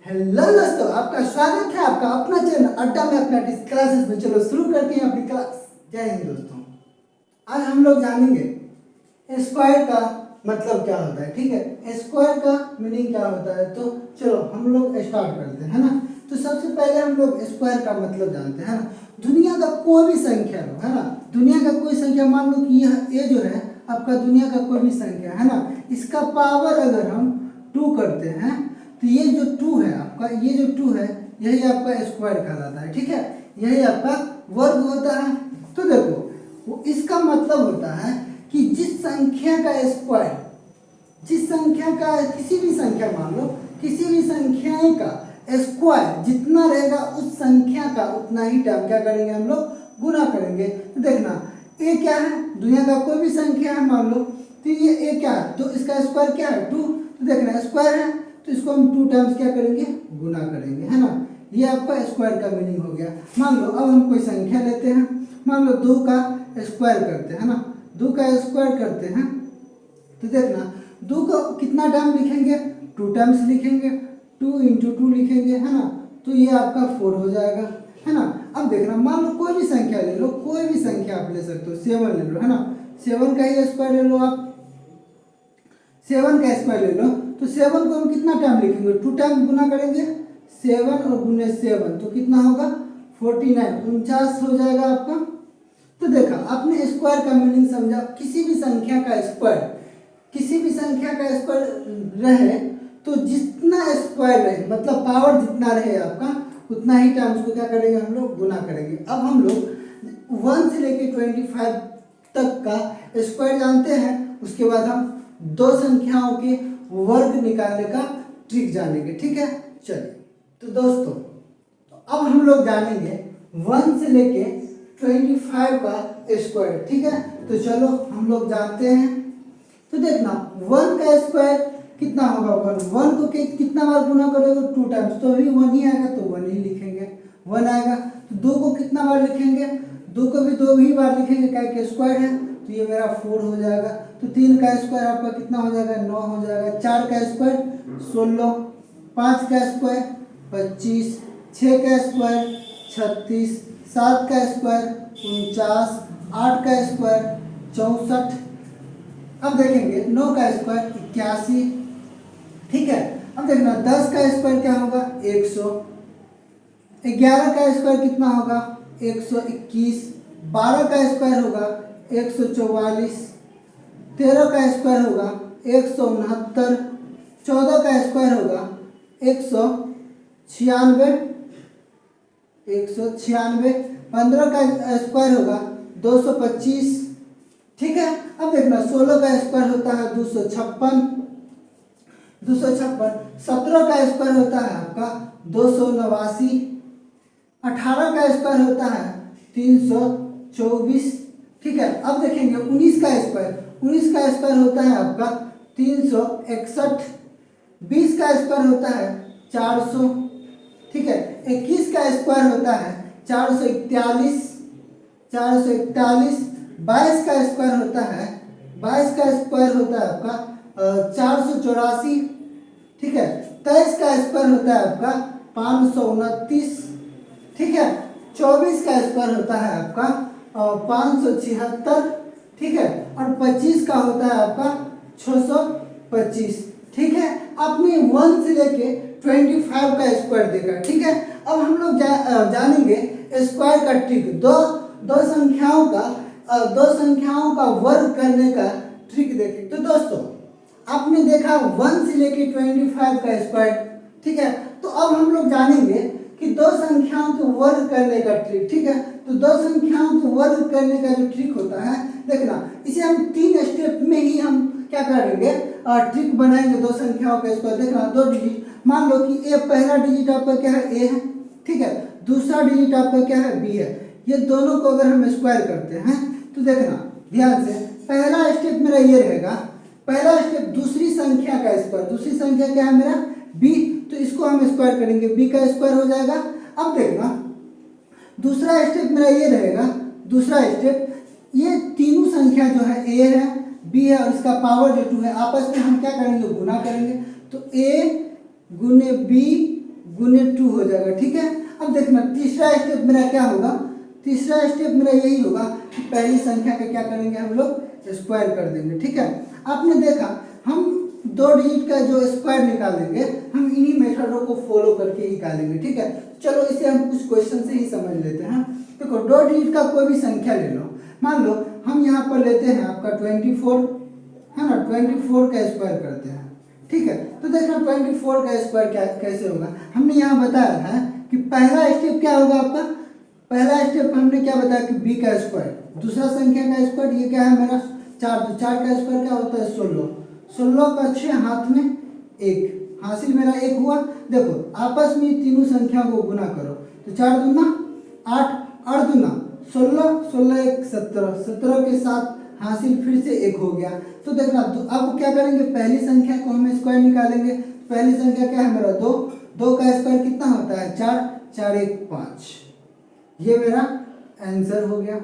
Hello दोस्तों, आपका स्वागत है आपका अपना चैनल अड्डा में अपना क्लासेस में। चलो शुरू करते हैं अपनी क्लास। जय हिंद दोस्तों। आज हम लोग जानेंगे स्क्वायर का मतलब क्या होता है। ठीक है, स्क्वायर का मीनिंग क्या होता है। तो चलो हम लोग स्टार्ट करते हैं ना। तो सबसे पहले हम लोग स्क्वायर का मतलब जानते हैं ना। दुनिया का कोई भी संख्या लो, है ना, दुनिया का कोई संख्या, मान लो कि ये जो है आपका दुनिया का कोई भी संख्या है ना, इसका पावर अगर हम 2 करते हैं तो ये जो 2 है आपका, ये जो 2 है यही आपका स्क्वायर कहलाता है। ठीक है, यही आपका वर्ग होता है। तो देखो वो इसका मतलब होता है कि जिस संख्या का स्क्वायर, जिस संख्या का किसी भी संख्या, मान लो किसी भी संख्या का स्क्वायर जितना रहेगा उस संख्या का उतना ही टर्म क्या करेंगे हम लोग गुना करेंगे। तो देखना ए क्या है, दुनिया का कोई भी संख्या है मान लो, तो ये ए क्या है, तो इसका स्क्वायर क्या है 2। तो देखना स्क्वायर है तो इसको हम 2 टाइम्स क्या करेंगे गुना करेंगे, है ना। ये आपका स्क्वायर का मीनिंग हो गया। मान लो अब हम कोई संख्या लेते हैं, मान लो 2 का स्क्वायर करते हैं ना, 2 का स्क्वायर करते हैं तो देखना 2 को कितना टाइम लिखेंगे, 2 टाइम्स लिखेंगे, 2 इंटू 2 लिखेंगे, है ना। तो ये आपका 4 हो जाएगा, है ना। अब देखना मान लो कोई भी संख्या ले लो, कोई भी संख्या आप ले सकते हो, 7 ले लो, है ना, 7 का ही स्क्वायर ले लो आप, 7 का स्क्वायर ले लो। तो 7 को हम कितना टाइम लिखेंगे, 2 टाइम गुना करेंगे, 7 और गुने 7 तो कितना होगा 49, 49 हो जाएगा आपका। तो देखा आपने स्क्वायर का मीनिंग समझा। किसी भी संख्या का स्क्वायर, किसी भी संख्या का स्क्वायर रहे तो जितना स्क्वायर रहे मतलब पावर जितना रहे आपका उतना ही टाइम उसको क्या करेंगे हम लोग गुना करेंगे। अब हम लोग 1 से लेके 25 तक का स्क्वायर जानते हैं, उसके बाद हम 2 संख्याओं के वर्ग निकालने का ट्रिक जानेंगे। ठीक है, चलिए। तो दोस्तों अब हम लोग जानेंगे 1 से लेके 25 का स्क्वायर। ठीक है, तो चलो हम लोग जानते हैं। तो देखना 1 का स्क्वायर कितना होगा, 1 को कितना बार गुना करोगे 2 टाइम्स, तो अभी 1 ही आएगा तो 1 ही लिखेंगे, 1 आएगा। तो 2 को कितना बार लिखेंगे, 2 को भी 2 ही बार लिखेंगे, क्या के स्क्वायर है तो ये मेरा 4 हो जाएगा। तो 3 का स्क्वायर आपका कितना हो जाएगा 9 हो जाएगा, 4 का स्क्वायर 16, 5 का स्क्वायर 25, 6 का स्क्वायर 36, 7 का स्क्वायर 49, 8 का स्क्वायर 64। अब देखेंगे 9 का स्क्वायर 81। ठीक है, अब देखना 10 का स्क्वायर क्या होगा 100, 11 का स्क्वायर कितना होगा 121, 12 का स्क्वायर होगा 144, 13 का स्क्वायर होगा 169, 14 का स्क्वायर होगा 196, 15 का स्क्वायर होगा 225। ठीक है, अब देखना 16 का स्क्वायर होता है 256, 17 का स्क्वायर होता है आपका 289, 18 का स्क्वायर होता है 324। ठीक है, अब देखेंगे 19 का स्क्वायर, 19 का स्क्वायर होता है आपका 361, 20 का स्क्वायर होता है 400। ठीक है, 21 का स्क्वायर होता है 441, 22 का स्क्वायर होता है, 22 का स्क्वायर होता है आपका 484। ठीक है, 23 का स्क्वायर होता है आपका 529। ठीक है, 24 का स्क्वायर होता है आपका 576। ठीक है, और 25 का होता है आपका 625। ठीक है, आपने 1 से लेके 25 का स्क्वायर देखा। ठीक है, अब हम लोग जानेंगे स्क्वायर का ट्रिक, दो संख्याओं का वर्ग करने का ट्रिक देखें। तो दोस्तों आपने देखा 1 से लेके 25 का स्क्वायर। ठीक है, तो अब हम लोग जानेंगे कि 2 संख्याओं को वर्ग करने का ट्रिक। ठीक है, तो 2 संख्याओं को वर्ग करने का जो ट्रिक होता है देखना, इसे हम 3 स्टेप में ही हम क्या करेंगे ट्रिक बनाएंगे 2 संख्याओं का स्क्वायर। देखना 2 डिजिट, मान लो कि ए पहला डिजिट आपका क्या है ए है, ठीक है, दूसरा डिजिट आपका क्या है बी है। ये दोनों को अगर हम स्क्वायर करते हैं तो देखना ध्यान से, पहला स्टेप मेरा ये रहेगा, पहला स्टेप दूसरी संख्या का स्क्वायर, दूसरी संख्या क्या है मेरा बी, तो इसको हम स्क्वायर करेंगे, बी का स्क्वायर हो जाएगा। अब देखना दूसरा स्टेप मेरा ये रहेगा, दूसरा स्टेप ये तीनों संख्या जो है ए है बी है और इसका पावर जो 2 है आपस में हम क्या करेंगे गुना करेंगे। तो ए गुने बी गुने 2 हो जाएगा, ठीक है। अब देखना तीसरा स्टेप मेरा क्या होगा, तीसरा स्टेप मेरा यही होगा कि पहली संख्या का क्या करेंगे हम लोग, स्क्वायर कर देंगे, ठीक है। आपने देखा हम 2 डिजिट का जो स्क्वायर निकालेंगे हम इन्हीं मेथडों को फॉलो करके निकालेंगे, ठीक है। चलो इसे हम कुछ क्वेश्चन से ही समझ लेते हैं। देखो 2 डिजिट का कोई भी संख्या ले लो, मान लो हम यहाँ पर लेते हैं आपका 24 है ना, 24 का स्क्वायर करते हैं, ठीक है। तो देखना 24 का स्क्वायर क्या कैसे होगा, हमने यहाँ बताया है कि पहला स्टेप क्या होगा आपका, पहला स्टेप हमने क्या बताया कि b का स्क्वायर, दूसरा संख्या का स्क्वायर, ये क्या है मेरा 4, तो 4 का स्क्वायर क्या होता है 16, 16 का 6 हाथ में 1, हासिल मेरा 1 हुआ। देखो आपस में तीनों संख्याओं को गुना करो, तो 4 दूना 8, 8 दूना 16, 16 1 17, 17 के साथ हासिल फिर से 1 हो गया। तो देखना अब क्या करेंगे, पहली संख्या को हम स्क्वायर निकालेंगे, पहली संख्या क्या है मेरा 2, 2 का स्क्वायर कितना होता है 4, 4 1 5, ये मेरा आंसर हो गया।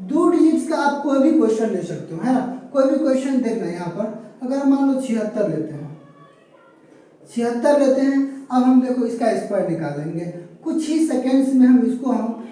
2 डिजिट्स का आप कोई भी क्वेश्चन ले सकते हो, है ना, कोई भी क्वेश्चन देखना यहाँ पर, अगर मान लो 76 लेते हैं, 76 लेते हैं, अब हम देखो इसका स्क्वायर निकालेंगे, कुछ ही सेकेंड्स में हम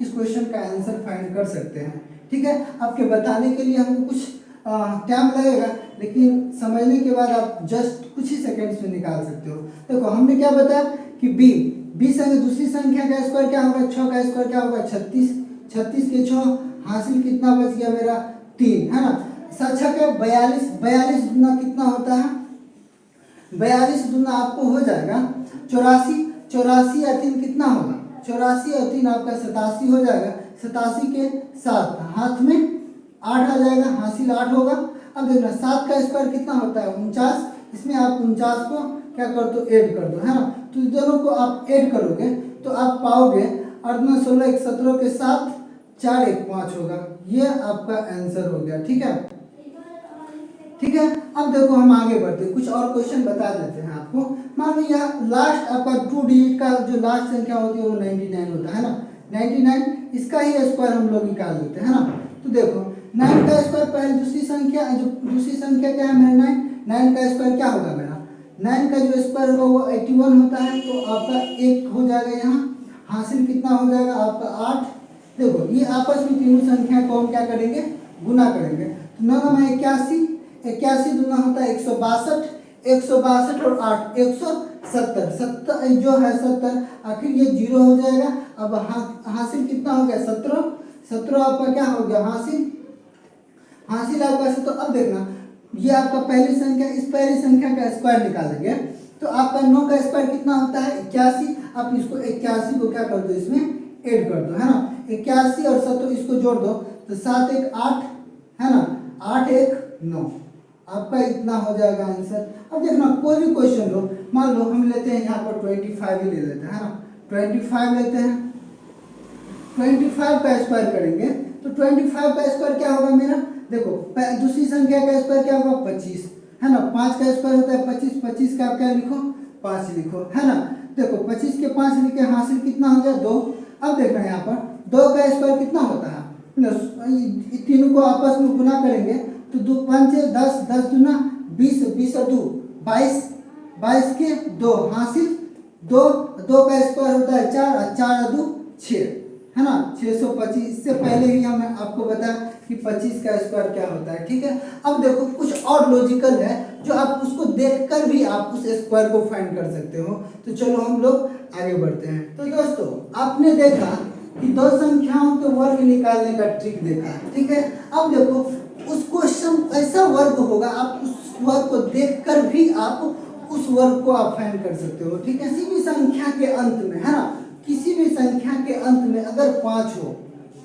इस क्वेश्चन का आंसर फाइंड कर सकते हैं, ठीक है। आपके बताने के लिए हमको कुछ टाइम लगेगा, लेकिन समझने के बाद आप जस्ट कुछ ही सेकेंड्स में निकाल सकते हो। देखो हमने क्या बताया कि बी संख्या दूसरी संख्या का स्क्वायर क्या होगा, 6 का स्क्वायर क्या होगा 36, 36 के 6 हासिल कितना बच गया मेरा 3, है ना, 6 के 42, 42 गुना कितना होता है, 42 गुना आपको हो जाएगा 84, 84 या 3 कितना होगा, 84 और 3 आपका 87 हो जाएगा, 87 के 7 हाथ में 8 आ जाएगा, हासिल 8 होगा। अब देखना 7 का स्क्वायर कितना होता है 49, इसमें आप 49 को क्या कर दो ऐड कर दो, है ना, तो दोनों को आप ऐड करोगे तो आप पाओगे 8 9 16 1 17 के साथ 4 1 5 होगा, ये आपका आंसर हो गया, ठीक है, ठीक है। अब देखो हम आगे बढ़ते हैं, कुछ और क्वेश्चन बता देते हैं आपको। मान लो यह लास्ट आपका 2 डिजिट का जो लास्ट संख्या होती है वो 99 होता है ना, 99 इसका ही स्क्वायर हम लोग निकाल लेते हैं, है ना। तो देखो 9 का स्क्वायर पहले दूसरी संख्या क्या है मेरा 9 का स्क्वायर क्या होगा मेरा, 9 का जो स्क्वायर होगा वो 81 होता है, तो आपका 1 हो जाएगा, यहाँ हासिल कितना हो जाएगा आपका 8। देखो ये आपस में तीनों संख्या को हम क्या करेंगे गुना करेंगे, तो 9 9 81, 81 दूना होता है 162, 162 और 8 170, 70 जो है 70, आखिर ये 0 हो जाएगा। अब हासिल कितना हो गया 17, 17 आपका क्या हो गया हासिल आपका 17। अब देखना ये आपका पहली संख्या, इस पहली संख्या का स्क्वायर निकालेंगे तो आपका 9 का स्क्वायर कितना होता है 81, आप इसको 81 को क्या कर दो इसमें ऐड कर दो, है ना, 81 और 17 इसको जोड़ दो तो 7 1 8, है ना, 8 1 9, आपका इतना हो जाएगा आंसर। अब देखना कोई भी क्वेश्चन लो, मान लो हम लेते हैं यहाँ पर 25 ही ले लेते हैं, है ना, 25 लेते हैं, 25 का स्क्वायर करेंगे तो 25 का स्क्वायर क्या होगा मेरा, देखो दूसरी संख्या का स्क्वायर क्या होगा 25, है ना, 5 का स्क्वायर होता है 25, 25 का आप क्या लिखो 5 लिखो, है ना। देखो 25 के 5 लिखे, हासिल कितना हो गया 2। अब देखना यहाँ पर 2 का स्क्वायर कितना होता है, तीनों को आपस में गुना करेंगे तो 2 5 10, 10 दूना 20, 20 और 2 22, 22 के 2 हासिल 2, 2 का स्क्वायर होता है 4 और 4 और 2 6, है ना, 625। इससे पहले ही हमने आपको बताया कि 25 का स्क्वायर क्या होता है, ठीक है। अब देखो कुछ और लॉजिकल है जो आप उसको देखकर भी आप उस स्क्वायर को फाइंड कर सकते हो, तो चलो हम लोग आगे बढ़ते हैं। तो दोस्तों आपने देखा कि 2 संख्याओं के वर्ग निकालने का ट्रिक देखा, ठीक है। अब देखो उस क्वेश्चन ऐसा वर्ग होगा, आप उस वर्ग को देखकर भी आप उस वर्ग को आप फाइंड कर सकते हो, ठीक है। किसी भी संख्या के अंत में, है ना, किसी भी संख्या के अंत में अगर 5 हो,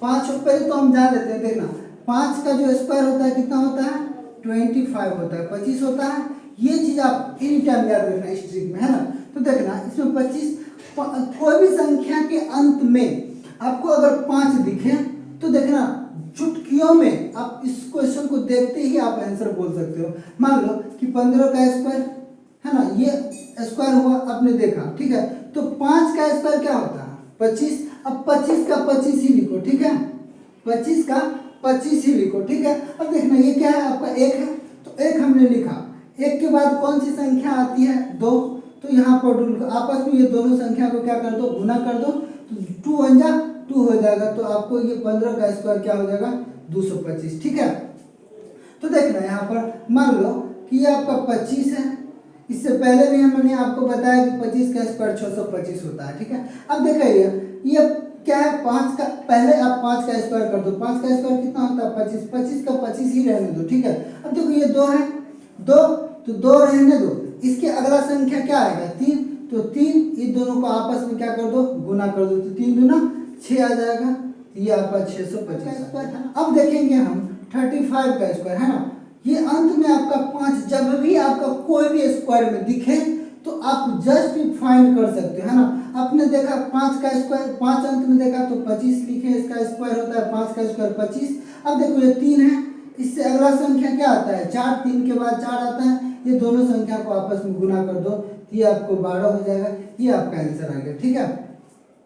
पहले तो हम जान लेते हैं, देखना 5 का जो स्क्वायर होता है कितना होता है 25 होता है, 25 होता है, ये चीज आप एनी टाइम याद रखना इस ट्रिक में, है ना। तो देखना इसमें 25, कोई भी संख्या के अंत में आपको अगर 5 दिखे तो देखना चुटकियों में आप इस क्वेश्चन को देखते ही आप आंसर बोल सकते हो। मान लो कि 15 का स्क्वायर, है ना, ये स्क्वायर हुआ आपने देखा, ठीक है, तो 5 का स्क्वायर क्या होता है 25, अब 25 का 25 ही लिखो, ठीक है, 25 का 25 ही लिखो, ठीक है। अब देखना ये क्या है आपका 1 है, तो 1 हमने लिखा, 1 के बाद कौन सी संख्या आती है 2, तो यहाँ पर आपस में ये दोनों संख्या को क्या कर दो, गुना कर दो, तो 2 1 जा 2 हो जाएगा, तो आपको ये 15 का स्क्वायर क्या हो जाएगा 225। ठीक है, तो देखना यहाँ पर मान लो कि ये आपका 25 है, इससे पहले भी मैंने आपको बताया कि 25 का स्क्वायर 625 होता है। ठीक है, अब देखिए ये क्या है 5 का, पहले आप 5 का स्क्वायर कर दो, 5 का स्क्वायर कितना होता है 25, 25 का 25 ही रहने दो। ठीक है, अब देखो ये 2 है, 2 तो 2 रहने दो, इसके अगला संख्या क्या आएगा 3, तो 3 इस दोनों को आपस में क्या कर दो, गुना कर दो, तो 3 दूना 6 आ जाएगा, ये आपका 625 स्क्वायर है। अब देखेंगे हम 35 का स्क्वायर है ना, ये अंत में आपका 5, जब भी आपका कोई भी स्क्वायर में दिखे तो आप जस्ट फाइंड कर सकते हो है ना। आपने देखा 5 का स्क्वायर, 5 अंत में देखा तो 25 लिखे, इसका स्क्वायर होता है 5 का स्क्वायर 25। अब देखो ये 3 है, इससे अगला संख्या क्या आता है 4, 3 के बाद 4 आता है, ये दोनों संख्या को आपस में गुना कर दो, ये आपको 12 हो जाएगा, ये आपका आंसर आ गया। ठीक है,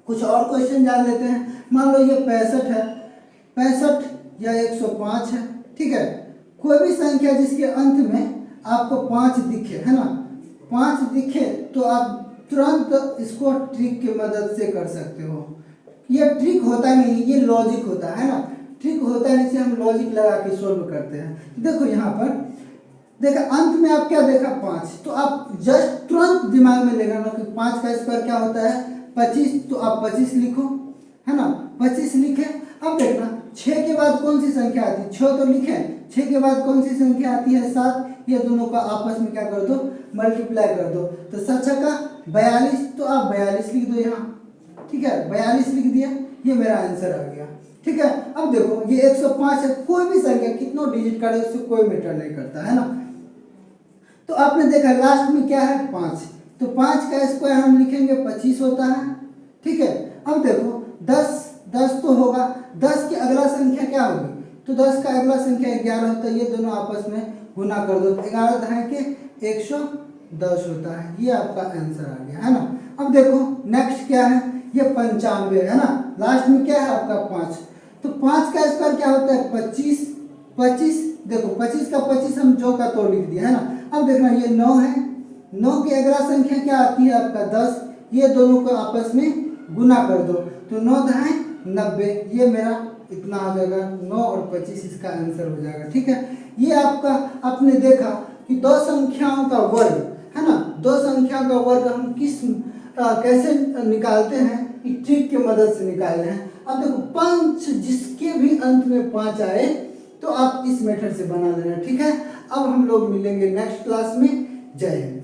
कुछ और क्वेश्चन जान लेते हैं। मान लो ये 65 है, 65 या 105 है। ठीक है, कोई भी संख्या जिसके अंत में आपको 5 दिखे है ना, 5 दिखे तो आप तुरंत इसको ट्रिक की मदद से कर सकते हो। ये ट्रिक होता नहीं, ये लॉजिक होता है ना, ट्रिक होता है, इसे हम लॉजिक लगा के सोल्व करते हैं। देखो यहाँ पर देखा अंत में आप क्या देखा 5, तो आप जस्ट तुरंत दिमाग में लेगा ना कि 5 का स्क्वायर क्या होता है 25, तो आप 25 लिखो है ना, 25 लिखे। अब देखना 6 के बाद कौन सी संख्या आती है, 6 तो लिखे, 6 के बाद कौन सी संख्या आती है 7, ये दोनों का आपस में क्या कर दो, मल्टीप्लाई कर दो, तो 7 का 42, तो आप 42 लिख दो यहाँ। ठीक है, 42 लिख दिया, ये मेरा आंसर आ गया। ठीक है, अब देखो ये 105 है, कोई भी संख्या कितनों डिजिट करे उससे कोई मैटर नहीं करता है ना। तो आपने देखा लास्ट में क्या है 5, तो 5 का स्क्वायर हम लिखेंगे 25 होता है। ठीक है, अब देखो 10 तो होगा, 10 की अगला संख्या क्या होगी, तो 10 का अगला संख्या 11 होता है, ये दोनों आपस में गुना कर दो, 11 दहाई के 110 होता है, ये आपका आंसर आ गया है ना। अब देखो नेक्स्ट क्या है, ये 95 है ना, लास्ट में क्या है आपका 5, तो 5 का स्क्वायर क्या होता है 25, 25 देखो 25 का 25 हम जो का तो लिख दिया है ना। अब देखना ये 9 है, 9 की अगला संख्या क्या आती है आपका 10, ये दोनों को आपस में गुना कर दो, तो 9 दहाई 90, ये मेरा इतना आ जाएगा, 9 और 25 इसका आंसर हो जाएगा। ठीक है, ये आपका आपने देखा कि दो संख्याओं का वर्ग है ना, दो संख्या का वर्ग हम कैसे निकालते हैं, ट्रिक की मदद से निकालते हैं। अब देखो 5 जिसके भी अंत में 5 आए तो आप इस मेथड से बना लेना। ठीक है, अब हम लोग मिलेंगे नेक्स्ट क्लास में। जय हिंद।